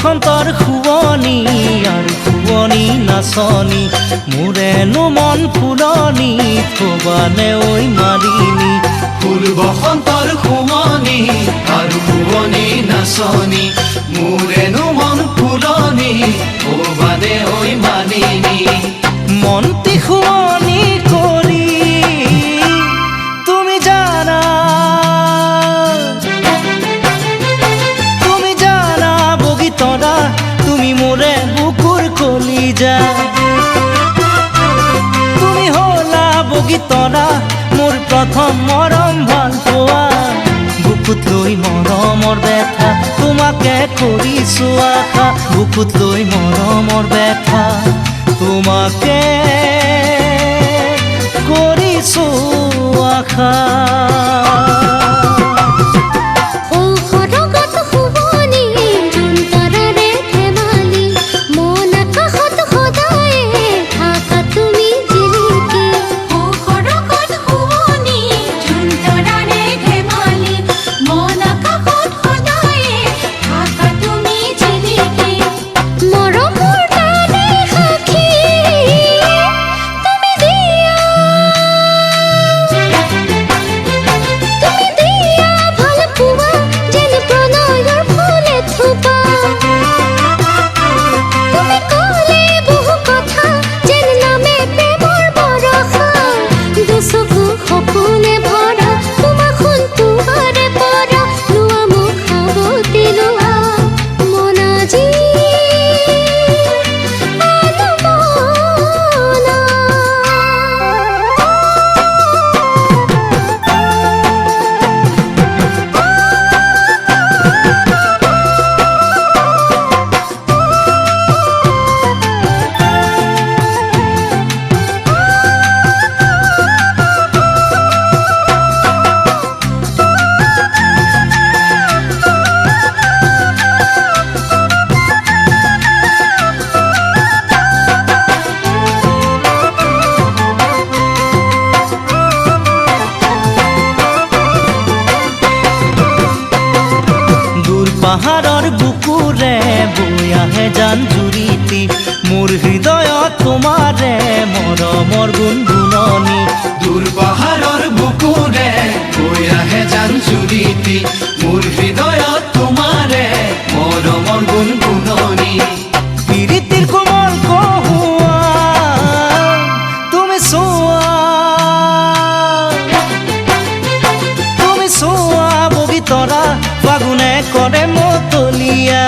বসন্তৰ শুৱনি আৰু শুৱনি নাচনি মোৰেনো মন ফুলনি থবানে ঐ মালিনী ফুল বসন্তৰ শুৱনি আৰু শুৱনি নাচনি মোৰেনো মন ফুলনি থবানে ঐ মালিনী মনটি শুৱনি কৰি তুমি জানা বগীতৰা তুমি মোৰে বুকুৰ কলিজা তুমি হলা বগীতৰা মোৰ প্ৰথম মৰম ভাল পোৱা বুকুত লৈ মৰমৰ বেথা তোমাকে কৰিছো আশা বুকুত লৈ মৰমৰ বেথা তোমাকে কৰিছো আশা পাহাৰৰ বুকুৰে বৈ আহে জান জুৰিতি মোৰ হৃদয়ত তোমাৰে মৰমৰ গুণগুণনি দূৰ পাহাৰৰ বুকুৰে বৈ আহে জান জুৰিতি মোৰ হৃদয়ত তোমাৰে মৰমৰ গুণগুণনি প্ৰীতিৰ কোমল কহুৱা তুমি চোৱা বগীতৰা ফাগুনে কৰে মতলীয়া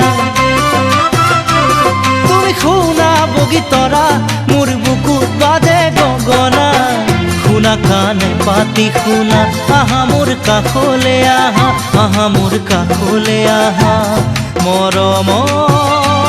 তুমি শুনা বগীতৰা মোৰ বুকুত বাজে গগনা শুনা কাণে পাতি শুনা আহা মোৰ কাষলে আহা আহা মোৰ কাষলে আহা মৰমৰ